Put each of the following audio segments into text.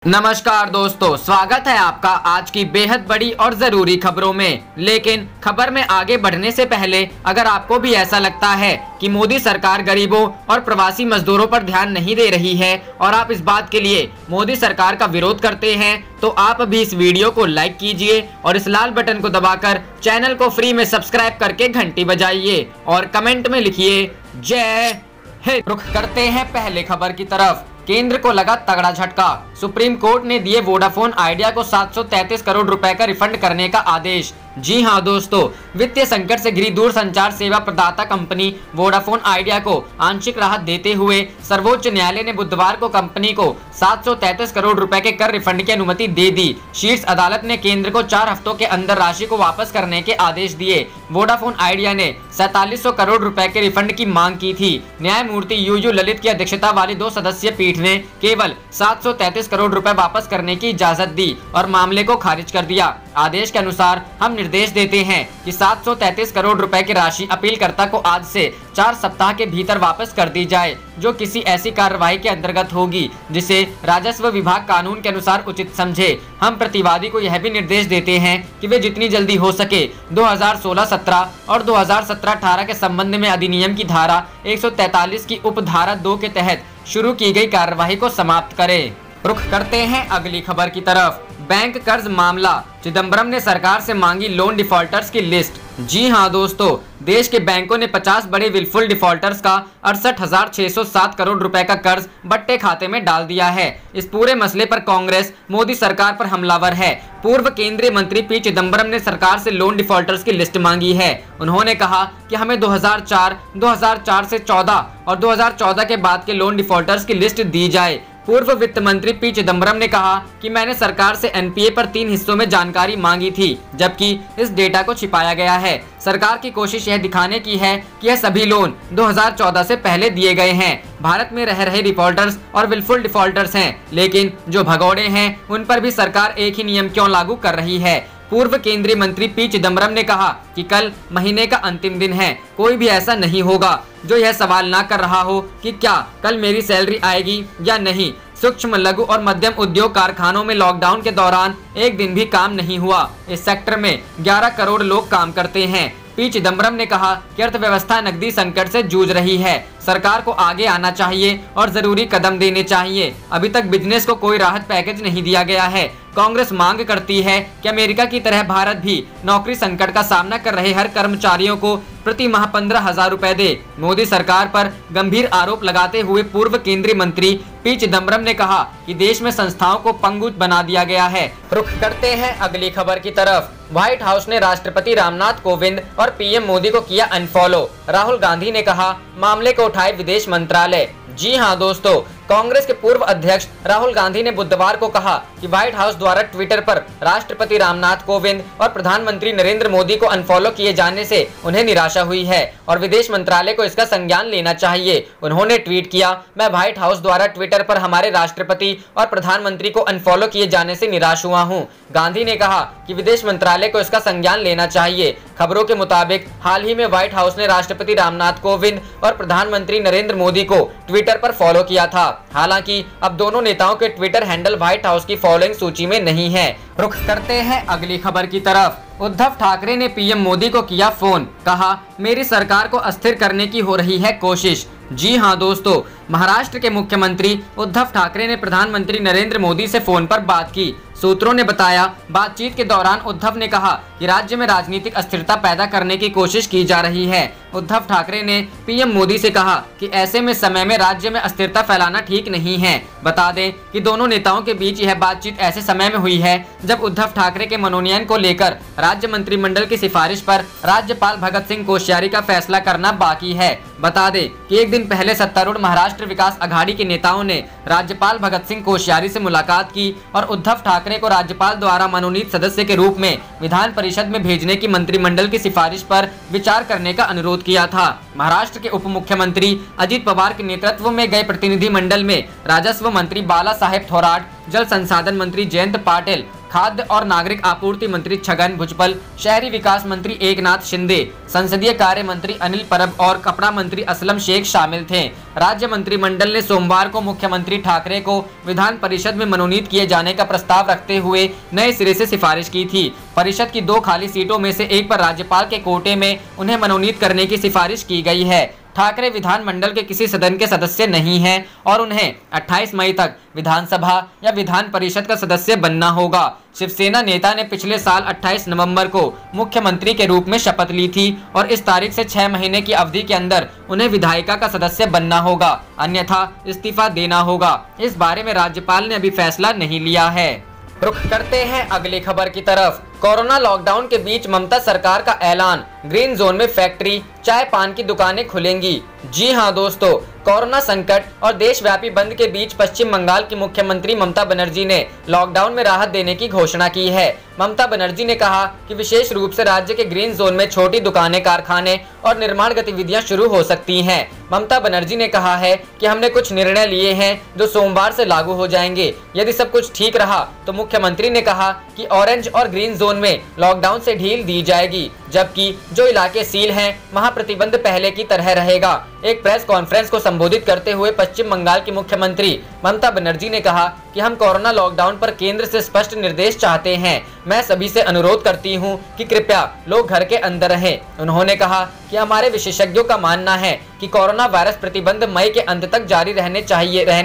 नमस्कार दोस्तों, स्वागत है आपका आज की बेहद बड़ी और जरूरी खबरों में। लेकिन खबर में आगे बढ़ने से पहले अगर आपको भी ऐसा लगता है कि मोदी सरकार गरीबों और प्रवासी मजदूरों पर ध्यान नहीं दे रही है और आप इस बात के लिए मोदी सरकार का विरोध करते हैं तो आप भी इस वीडियो को लाइक कीजिए और इस लाल बटन को दबाकर चैनल को फ्री में सब्सक्राइब करके घंटी बजाइए और कमेंट में लिखिए जय हिंद। रुख करते हैं पहले खबर की तरफ। केंद्र को लगा तगड़ा झटका। सुप्रीम कोर्ट ने दिए वोडाफोन आइडिया को 733 करोड़ रुपए का रिफंड करने का आदेश। जी हां दोस्तों, वित्तीय संकट से घिरी दूरसंचार सेवा प्रदाता कंपनी वोडाफोन आइडिया को आंशिक राहत देते हुए सर्वोच्च न्यायालय ने बुधवार को कंपनी को 733 करोड़ रुपए के कर रिफंड की अनुमति दे दी। शीर्ष अदालत ने केंद्र को 4 हफ्तों के अंदर राशि को वापस करने के आदेश दिए। वोडाफोन आइडिया ने 4700 करोड़ रुपए के रिफंड की मांग की थी। न्यायमूर्ति यूयू ललित की अध्यक्षता वाली 2 सदस्यीय पीठ ने केवल 733 करोड़ रुपए वापस करने की इजाजत दी और मामले को खारिज कर दिया। आदेश के अनुसार हम निर्देश देते हैं कि 733 करोड़ रुपए की राशि अपीलकर्ता को आज से 4 सप्ताह के भीतर वापस कर दी जाए, जो किसी ऐसी कार्रवाई के अंतर्गत होगी जिसे राजस्व विभाग कानून के अनुसार उचित समझे। हम प्रतिवादी को यह भी निर्देश देते हैं कि वे जितनी जल्दी हो सके 2016-17 और 2017-18 के संबंध में अधिनियम की धारा 143 की उपधारा 2 के तहत शुरू की गई कार्यवाही को समाप्त करें। रुख करते हैं अगली खबर की तरफ। बैंक कर्ज मामला, चिदंबरम ने सरकार से मांगी लोन डिफॉल्टर्स की लिस्ट। जी हां दोस्तों, देश के बैंकों ने 50 बड़े विलफुल डिफॉल्टर्स का 68,607 करोड़ रुपए का कर्ज बट्टे खाते में डाल दिया है। इस पूरे मसले पर कांग्रेस मोदी सरकार पर हमलावर है। पूर्व केंद्रीय मंत्री पी चिदंबरम ने सरकार से लोन डिफॉल्टर्स की लिस्ट मांगी है। उन्होंने कहा कि हमें 2004 से 14 और 2014 के बाद के लोन डिफॉल्टर्स की लिस्ट दी जाए। पूर्व वित्त मंत्री पी चिदंबरम ने कहा कि मैंने सरकार से एनपीए पर 3 हिस्सों में जानकारी मांगी थी, जबकि इस डेटा को छिपाया गया है। सरकार की कोशिश यह दिखाने की है कि यह सभी लोन 2014 से पहले दिए गए हैं। भारत में रह रहे डिफॉल्टर्स और विलफुल डिफॉल्टर्स हैं, लेकिन जो भगौड़े हैं उन पर भी सरकार एक ही नियम क्यों लागू कर रही है। पूर्व केंद्रीय मंत्री पी चिदंबरम ने कहा कि कल महीने का अंतिम दिन है, कोई भी ऐसा नहीं होगा जो यह सवाल ना कर रहा हो कि क्या कल मेरी सैलरी आएगी या नहीं। सूक्ष्म, लघु और मध्यम उद्योग कारखानों में लॉकडाउन के दौरान एक दिन भी काम नहीं हुआ। इस सेक्टर में 11 करोड़ लोग काम करते हैं। पी चिदंबरम ने कहा कि अर्थव्यवस्था नकदी संकट से जूझ रही है, सरकार को आगे आना चाहिए और जरूरी कदम देने चाहिए। अभी तक बिजनेस को कोई राहत पैकेज नहीं दिया गया है। कांग्रेस मांग करती है कि अमेरिका की तरह भारत भी नौकरी संकट का सामना कर रहे हर कर्मचारियों को प्रति माह 15,000 रुपए दे। मोदी सरकार पर गंभीर आरोप लगाते हुए पूर्व केंद्रीय मंत्री पी चिदंबरम ने कहा कि देश में संस्थाओं को पंगु बना दिया गया है। रुख करते हैं अगली खबर की तरफ। व्हाइट हाउस ने राष्ट्रपति रामनाथ कोविंद और पीएम मोदी को किया अनफॉलो। राहुल गांधी ने कहा मामले को उठाए विदेश मंत्रालय। जी हां दोस्तों, कांग्रेस के पूर्व अध्यक्ष राहुल गांधी ने बुधवार को कहा कि व्हाइट हाउस द्वारा ट्विटर पर राष्ट्रपति रामनाथ कोविंद और प्रधानमंत्री नरेंद्र मोदी को अनफॉलो किए जाने से उन्हें निराशा हुई है और विदेश मंत्रालय को इसका संज्ञान लेना चाहिए। उन्होंने ट्वीट किया, मैं व्हाइट हाउस द्वारा ट्विटर पर हमारे राष्ट्रपति और प्रधानमंत्री को अनफॉलो किए जाने से निराश हुआ हूँ। गांधी ने कहा कि विदेश मंत्रालय को इसका संज्ञान लेना चाहिए। खबरों के मुताबिक हाल ही में व्हाइट हाउस ने राष्ट्रपति रामनाथ कोविंद और प्रधानमंत्री नरेंद्र मोदी को ट्विटर पर फॉलो किया था। हालांकि अब दोनों नेताओं के ट्विटर हैंडल व्हाइट हाउस की फॉलोइंग सूची में नहीं है। रुख करते हैं अगली खबर की तरफ। उद्धव ठाकरे ने पीएम मोदी को किया फोन, कहा मेरी सरकार को अस्थिर करने की हो रही है कोशिश। जी हां दोस्तों, महाराष्ट्र के मुख्यमंत्री उद्धव ठाकरे ने प्रधानमंत्री नरेंद्र मोदी से फोन पर बात की। सूत्रों ने बताया, बातचीत के दौरान उद्धव ने कहा कि राज्य में राजनीतिक अस्थिरता पैदा करने की कोशिश की जा रही है। उद्धव ठाकरे ने पीएम मोदी से कहा कि ऐसे में समय में राज्य में अस्थिरता फैलाना ठीक नहीं है। बता दें कि दोनों नेताओं के बीच यह बातचीत ऐसे समय में हुई है जब उद्धव ठाकरे के मनोनयन को लेकर राज्य मंत्रिमंडल की सिफारिश पर राज्यपाल भगत सिंह कोश्यारी का फैसला करना बाकी है। बता दें कि एक दिन पहले सत्तारूढ़ महाराष्ट्र विकास अघाड़ी के नेताओं ने राज्यपाल भगत सिंह कोश्यारी से मुलाकात की और उद्धव ठाकरे को राज्यपाल द्वारा मनोनीत सदस्य के रूप में विधान परिषद में भेजने की मंत्रिमंडल की सिफारिश पर विचार करने का अनुरोध किया था। महाराष्ट्र के उप मुख्यमंत्री अजित पवार के नेतृत्व में गए प्रतिनिधिमंडल में राजस्व मंत्री बाला साहेब थोराट, जल संसाधन मंत्री जयंत पाटिल, खाद्य और नागरिक आपूर्ति मंत्री छगन भुजबल, शहरी विकास मंत्री एकनाथ शिंदे, संसदीय कार्य मंत्री अनिल परब और कपड़ा मंत्री असलम शेख शामिल थे। राज्य मंत्रिमंडल ने सोमवार को मुख्यमंत्री ठाकरे को विधान परिषद में मनोनीत किए जाने का प्रस्ताव रखते हुए नए सिरे से सिफारिश की थी। परिषद की 2 खाली सीटों में से एक पर राज्यपाल के कोटे में उन्हें मनोनीत करने की सिफारिश की गई है। ठाकरे विधानमंडल के किसी सदन के सदस्य नहीं हैं और उन्हें 28 मई तक विधानसभा या विधान परिषद का सदस्य बनना होगा। शिवसेना नेता ने पिछले साल 28 नवंबर को मुख्यमंत्री के रूप में शपथ ली थी और इस तारीख से 6 महीने की अवधि के अंदर उन्हें विधायिका का सदस्य बनना होगा, अन्यथा इस्तीफा देना होगा। इस बारे में राज्यपाल ने अभी फैसला नहीं लिया है। रुख करते हैं अगली खबर की तरफ। कोरोना लॉकडाउन के बीच ममता सरकार का ऐलान, ग्रीन जोन में फैक्ट्री, चाय पान की दुकानें खुलेंगी। जी हां दोस्तों, कोरोना संकट और देशव्यापी बंद के बीच पश्चिम बंगाल की मुख्यमंत्री ममता बनर्जी ने लॉकडाउन में राहत देने की घोषणा की है। ममता बनर्जी ने कहा कि विशेष रूप से राज्य के ग्रीन जोन में छोटी दुकानें, कारखाने और निर्माण गतिविधियां शुरू हो सकती हैं। ममता बनर्जी ने कहा है कि हमने कुछ निर्णय लिए हैं जो सोमवार से लागू हो जाएंगे। यदि सब कुछ ठीक रहा तो मुख्यमंत्री ने कहा कि ऑरेंज और ग्रीन जोन में लॉकडाउन से ढील दी जाएगी, जबकि जो इलाके सील हैं वहां प्रतिबंध पहले की तरह रहेगा। एक प्रेस कॉन्फ्रेंस को संबोधित करते हुए पश्चिम बंगाल की मुख्यमंत्री ममता बनर्जी ने कहा कि हम कोरोना लॉकडाउन पर केंद्र से स्पष्ट निर्देश चाहते हैं। मैं सभी से अनुरोध करती हूं कि कृपया लोग घर के अंदर रहें। उन्होंने कहा कि हमारे विशेषज्ञों का मानना है कि कोरोना वायरस प्रतिबंध मई के अंत तक जारी रहने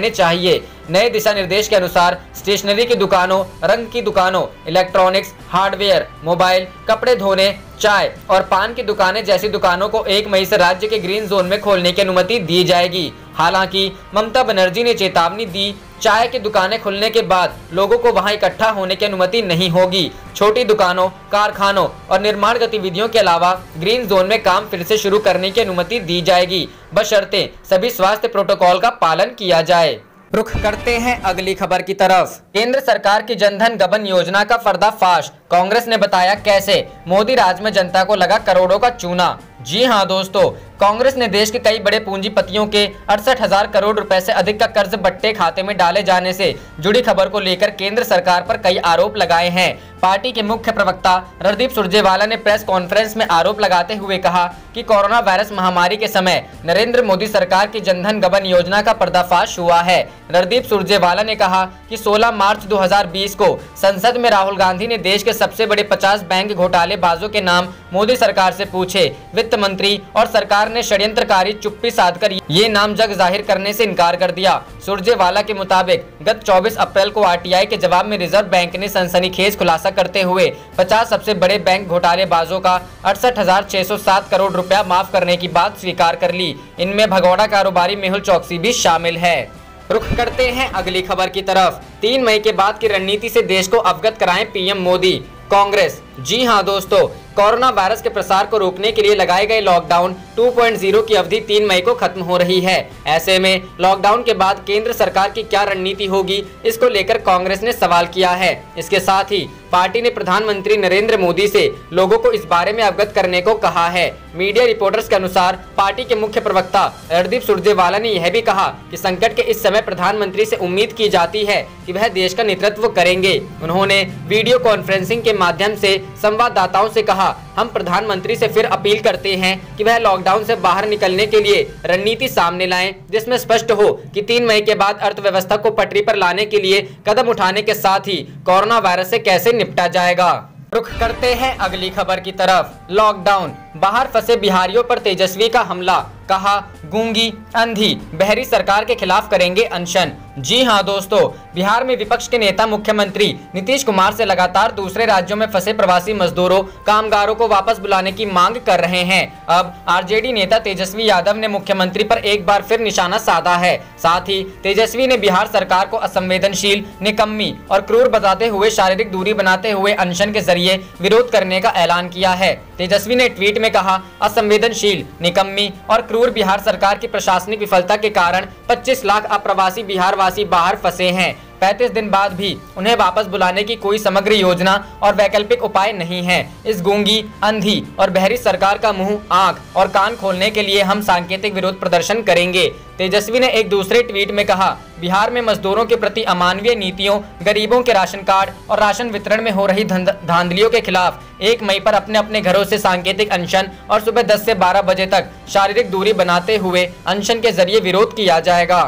चाहिए। नए दिशा निर्देश के अनुसार स्टेशनरी की दुकानों, रंग की दुकानों, इलेक्ट्रॉनिक्स, हार्डवेयर, मोबाइल, कपड़े धोने, चाय और पान की दुकानें जैसी दुकानों को 1 मई से राज्य के ग्रीन जोन में खोलने की अनुमति दी जाएगी। हालांकि ममता बनर्जी ने चेतावनी दी, चाय की दुकानें खुलने के बाद लोगों को वहां इकट्ठा होने की अनुमति नहीं होगी। छोटी दुकानों, कारखानों और निर्माण गतिविधियों के अलावा ग्रीन जोन में काम फिर से शुरू करने की अनुमति दी जाएगी, बशर्ते सभी स्वास्थ्य प्रोटोकॉल का पालन किया जाए। रुख करते हैं अगली खबर की तरफ। केंद्र सरकार की जनधन गबन योजना का पर्दाफाश, कांग्रेस ने बताया कैसे। मोदी राज में जनता को लगा करोड़ों का चूना। जी हां दोस्तों, कांग्रेस ने देश के कई बड़े पूंजीपतियों के 68,000 करोड़ रुपए से अधिक का कर्ज बट्टे खाते में डाले जाने से जुड़ी खबर को लेकर केंद्र सरकार पर कई आरोप लगाए हैं। पार्टी के मुख्य प्रवक्ता रणदीप सुरजेवाला ने प्रेस कॉन्फ्रेंस में आरोप लगाते हुए कहा कि कोरोना वायरस महामारी के समय नरेंद्र मोदी सरकार की जनधन गबन योजना का पर्दाफाश हुआ है। रणदीप सुरजेवाला ने कहा कि 16 मार्च 2020 को संसद में राहुल गांधी ने देश के सबसे बड़े 50 बैंक घोटालेबाजों के नाम मोदी सरकार से पूछे। वित्त मंत्री और सरकार ने षड्यंत्रकारी चुप्पी साधकर ये नाम जग जाहिर करने से इनकार कर दिया। सुरजेवाला के मुताबिक गत 24 अप्रैल को आरटीआई के जवाब में रिजर्व बैंक ने सनसनीखेज खुलासा करते हुए 50 सबसे बड़े बैंक घोटालेबाजों का 68,607 करोड़ रुपया माफ करने की बात स्वीकार कर ली। इनमें भगोड़ा कारोबारी मेहुल चौकसी भी शामिल है। रुख करते हैं अगली खबर की तरफ। 3 मई के बाद की रणनीति से देश को अवगत कराएं पीएम मोदी, कांग्रेस। जी हां दोस्तों, कोरोना वायरस के प्रसार को रोकने के लिए लगाए गए लॉकडाउन 2.0 की अवधि 3 मई को खत्म हो रही है। ऐसे में लॉकडाउन के बाद केंद्र सरकार की क्या रणनीति होगी, इसको लेकर कांग्रेस ने सवाल किया है। इसके साथ ही पार्टी ने प्रधानमंत्री नरेंद्र मोदी से लोगों को इस बारे में अवगत करने को कहा है। मीडिया रिपोर्टर्स के अनुसार पार्टी के मुख्य प्रवक्ता रणदीप सुरजेवाला ने यह भी कहा कि संकट के इस समय प्रधानमंत्री से उम्मीद की जाती है कि वह देश का नेतृत्व करेंगे। उन्होंने वीडियो कॉन्फ्रेंसिंग के माध्यम से संवाददाताओं से कहा, हम प्रधानमंत्री से फिर अपील करते हैं कि वह लॉकडाउन से बाहर निकलने के लिए रणनीति सामने लाएं, जिसमें स्पष्ट हो कि 3 मई के बाद अर्थव्यवस्था को पटरी पर लाने के लिए कदम उठाने के साथ ही कोरोना वायरस से कैसे निपटा जाएगा। रुख करते हैं अगली खबर की तरफ। लॉकडाउन, बाहर फंसे बिहारियों पर तेजस्वी का हमला, कहा गूंगी, अंधी, बहरी सरकार के खिलाफ करेंगे अनशन। जी हां दोस्तों, बिहार में विपक्ष के नेता मुख्यमंत्री नीतीश कुमार से लगातार दूसरे राज्यों में फंसे प्रवासी मजदूरों, कामगारों को वापस बुलाने की मांग कर रहे हैं। अब आरजेडी नेता तेजस्वी यादव ने मुख्यमंत्री पर एक बार फिर निशाना साधा है। साथ ही तेजस्वी ने बिहार सरकार को असंवेदनशील, निकम्मी और क्रूर बताते हुए शारीरिक दूरी बनाते हुए अनशन के जरिए विरोध करने का ऐलान किया है। तेजस्वी ने ट्वीट में कहा, असंवेदनशील, निकम्मी और क्रूर बिहार सरकार की प्रशासनिक विफलता के कारण 25 लाख अप्रवासी बिहारवासी बाहर फंसे हैं। 35 दिन बाद भी उन्हें वापस बुलाने की कोई समग्र योजना और वैकल्पिक उपाय नहीं है। इस गूंगी, अंधी और बहरी सरकार का मुंह, आंख और कान खोलने के लिए हम सांकेतिक विरोध प्रदर्शन करेंगे। तेजस्वी ने एक दूसरे ट्वीट में कहा, बिहार में मजदूरों के प्रति अमानवीय नीतियों, गरीबों के राशन कार्ड और राशन वितरण में हो रही धांधलियों के खिलाफ 1 मई पर अपने अपने घरों से सांकेतिक अनशन और सुबह 10 से 12 बजे तक शारीरिक दूरी बनाते हुए अनशन के जरिए विरोध किया जाएगा।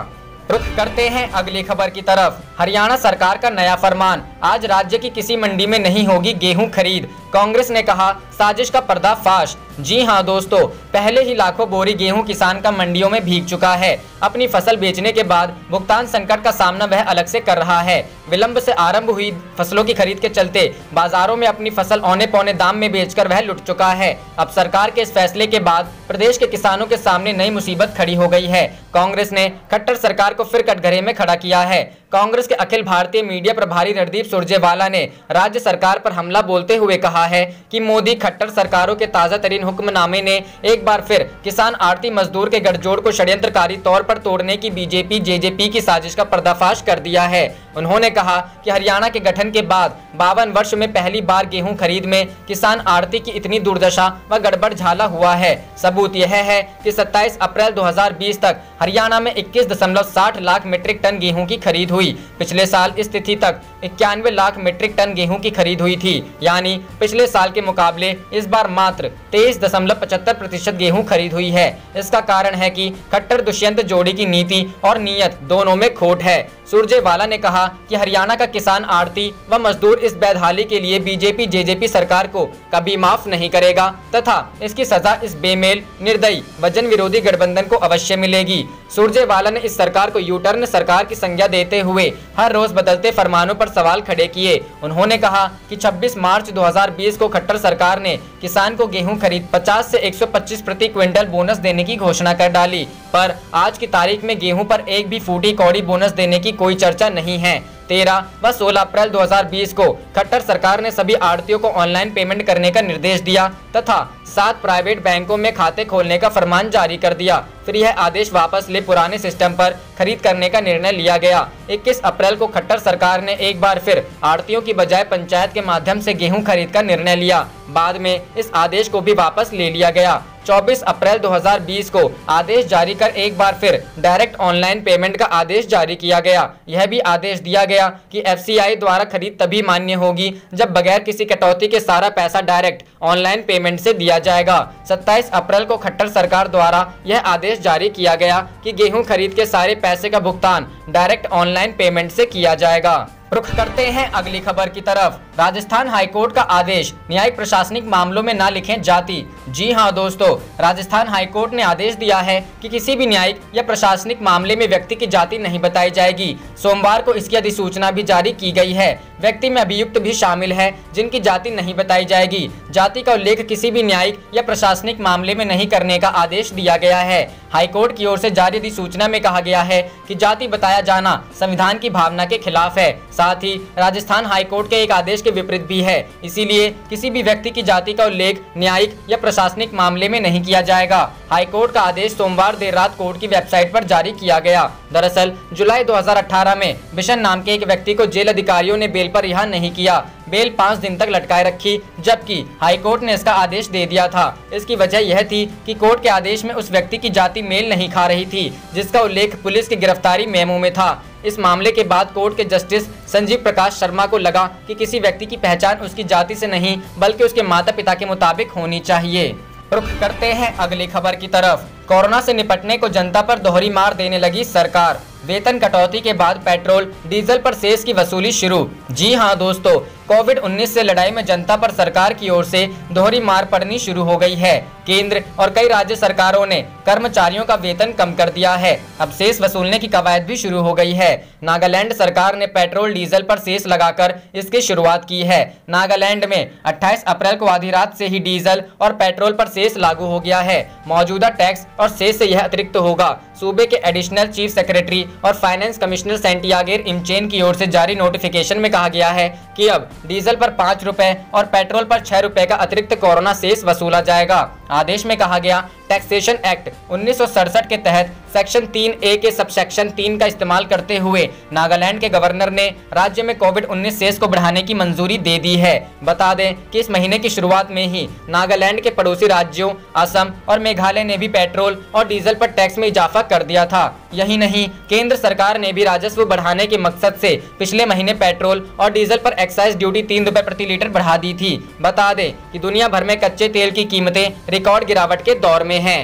रुख करते हैं अगली खबर की तरफ। हरियाणा सरकार का नया फरमान, आज राज्य की किसी मंडी में नहीं होगी गेहूं खरीद। कांग्रेस ने कहा, साजिश का पर्दाफाश। जी हां दोस्तों, पहले ही लाखों बोरी गेहूं किसान का मंडियों में भीग चुका है। अपनी फसल बेचने के बाद भुगतान संकट का सामना वह अलग से कर रहा है। विलंब से आरंभ हुई फसलों की खरीद के चलते बाजारों में अपनी फसल औने पौने दाम में बेचकर वह लुट चुका है। अब सरकार के इस फैसले के बाद प्रदेश के किसानों के सामने नई मुसीबत खड़ी हो गई है। कांग्रेस ने खट्टर सरकार को फिर कटघरे में खड़ा किया है। कांग्रेस के अखिल भारतीय मीडिया प्रभारी रणदीप सुरजेवाला ने राज्य सरकार पर हमला बोलते हुए कहा है कि मोदी खट्टर सरकारों के ताजा तरीन हुक्मनामे ने एक बार फिर किसान, आड़ती, मजदूर के गठजोड़ को षड्यंत्रकारी तौर पर तोड़ने की बीजेपी जेजेपी की साजिश का पर्दाफाश कर दिया है। उन्होंने कहा कि हरियाणा के गठन के बाद 52 वर्ष में पहली बार गेहूं खरीद में किसान, आड़ती की इतनी दुर्दशा व गड़बड़ झाला हुआ है। सबूत यह है कि 27 अप्रैल 2020 तक हरियाणा में 21.60 लाख मीट्रिक टन गेहूं की खरीद हुई। पिछले साल इस तिथि तक 91 लाख मीट्रिक टन गेहूं की खरीद हुई थी, यानी पिछले साल के मुकाबले इस बार मात्र 23.75% गेहूं खरीद हुई है। इसका कारण है कि खट्टर दुष्यंत जोड़ी की नीति और नीयत दोनों में खोट है। सुरजेवाला ने कहा कि हरियाणा का किसान, आड़ती व मजदूर इस बेदहाली के लिए बीजेपी जेजेपी सरकार को कभी माफ नहीं करेगा तथा इसकी सजा इस बेमेल, निर्दयी व जन विरोधी गठबंधन को अवश्य मिलेगी। सुरजेवाला ने इस सरकार को यू टर्न सरकार की संज्ञा देते हुए हर रोज बदलते फरमानों पर सवाल खड़े किए। उन्होंने कहा कि 26 मार्च 2020 को खट्टर सरकार ने किसान को गेहूं खरीद 50 से 125 प्रति क्विंटल बोनस देने की घोषणा कर डाली, पर आज की तारीख में गेहूं पर एक भी फूटी कौड़ी बोनस देने की कोई चर्चा नहीं है। 13 व 16 अप्रैल 2020 को खट्टर सरकार ने सभी आड़तियों को ऑनलाइन पेमेंट करने का निर्देश दिया तथा 7 प्राइवेट बैंकों में खाते खोलने का फरमान जारी कर दिया। फिर यह आदेश वापस ले पुराने सिस्टम पर खरीद करने का निर्णय लिया गया। 21 अप्रैल को खट्टर सरकार ने एक बार फिर आड़तियों की बजाय पंचायत के माध्यम से गेहूं खरीद का निर्णय लिया। बाद में इस आदेश को भी वापस ले लिया गया। 24 अप्रैल 2020 को आदेश जारी कर एक बार फिर डायरेक्ट ऑनलाइन पेमेंट का आदेश जारी किया गया। यह भी आदेश दिया गया कि एफसीआई द्वारा खरीद तभी मान्य होगी जब बगैर किसी कटौती के सारा पैसा डायरेक्ट ऑनलाइन पेमेंट से दिया जाएगा। 27 अप्रैल को खट्टर सरकार द्वारा यह आदेश जारी किया गया कि गेहूं खरीद के सारे पैसे का भुगतान डायरेक्ट ऑनलाइन पेमेंट से किया जाएगा। रुख करते हैं अगली खबर की तरफ। राजस्थान हाईकोर्ट का आदेश, न्यायिक प्रशासनिक मामलों में ना लिखें जाति। जी हां दोस्तों, राजस्थान हाईकोर्ट ने आदेश दिया है कि किसी भी न्यायिक या प्रशासनिक मामले में व्यक्ति की जाति नहीं बताई जाएगी। सोमवार को इसकी अधिसूचना भी जारी की गई है। व्यक्ति में अभियुक्त भी शामिल है जिनकी जाति नहीं बताई जाएगी। जाति का उल्लेख किसी भी न्यायिक या प्रशासनिक मामले में नहीं करने का आदेश दिया गया है। हाईकोर्ट की ओर से जारी अधिसूचना में कहा गया है कि जाति बताया जाना संविधान की भावना के खिलाफ है। साथ ही राजस्थान हाईकोर्ट के एक आदेश के विपरीत भी है। इसीलिए किसी भी व्यक्ति की जाति का उल्लेख न्यायिक या प्रशासनिक मामले में नहीं किया जाएगा। हाईकोर्ट का आदेश सोमवार देर रात कोर्ट की वेबसाइट पर जारी किया गया। दरअसल जुलाई 2018 में बिशन नाम के एक व्यक्ति को जेल अधिकारियों ने बेल पर रिहा नहीं किया। बेल 5 दिन तक लटकाए रखी, जबकि हाईकोर्ट ने इसका आदेश दे दिया था। इसकी वजह यह थी कि कोर्ट के आदेश में उस व्यक्ति की जाति मेल नहीं खा रही थी जिसका उल्लेख पुलिस की गिरफ्तारी मेमो में था। इस मामले के बाद कोर्ट के जस्टिस संजीव प्रकाश शर्मा को लगा कि किसी व्यक्ति की पहचान उसकी जाति से नहीं बल्कि उसके माता पिता के मुताबिक होनी चाहिए। रुख करते हैं अगली खबर की तरफ। कोरोना से निपटने को जनता पर दोहरी मार देने लगी सरकार। वेतन कटौती के बाद पेट्रोल, डीजल पर सेस की वसूली शुरू। जी हां दोस्तों, कोविड-19 से लड़ाई में जनता पर सरकार की ओर से दोहरी मार पड़नी शुरू हो गई है। केंद्र और कई राज्य सरकारों ने कर्मचारियों का वेतन कम कर दिया है। अब सेस वसूलने की कवायद भी शुरू हो गई है। नागालैंड सरकार ने पेट्रोल, डीजल पर सेस लगाकर इसकी शुरुआत की है। नागालैंड में 28 अप्रैल को आधी रात से ही डीजल और पेट्रोल पर सेस लागू हो गया है। मौजूदा टैक्स और सेस से यह अतिरिक्त होगा। सूबे के एडिशनल चीफ सेक्रेटरी और फाइनेंस कमिश्नर सेंटियागो इमचेन की ओर से जारी नोटिफिकेशन में कहा गया है कि अब डीजल पर 5 रुपए और पेट्रोल पर 6 रुपए का अतिरिक्त कोरोना सेस वसूला जाएगा। आदेश में कहा गया, टैक्सेशन एक्ट 1967 के तहत सेक्शन 3A के सबसेक्शन 3 का इस्तेमाल करते हुए नागालैंड के गवर्नर ने राज्य में कोविड-19 सेस को बढ़ाने की मंजूरी दे दी है। बता दें कि इस महीने की शुरुआत में ही नागालैंड के पड़ोसी राज्यों असम और मेघालय ने भी पेट्रोल और डीजल पर टैक्स में इजाफा कर दिया था। यही नहीं, केंद्र सरकार ने भी राजस्व बढ़ाने के मकसद से पिछले महीने पेट्रोल और डीजल पर एक्साइज ड्यूटी 3 रुपए प्रति लीटर बढ़ा दी थी। बता दें कि दुनिया भर में कच्चे तेल की कीमतें रिकॉर्ड गिरावट के दौर में हैं।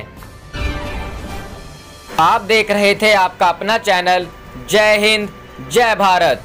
आप देख रहे थे आपका अपना चैनल जय हिंद जय भारत।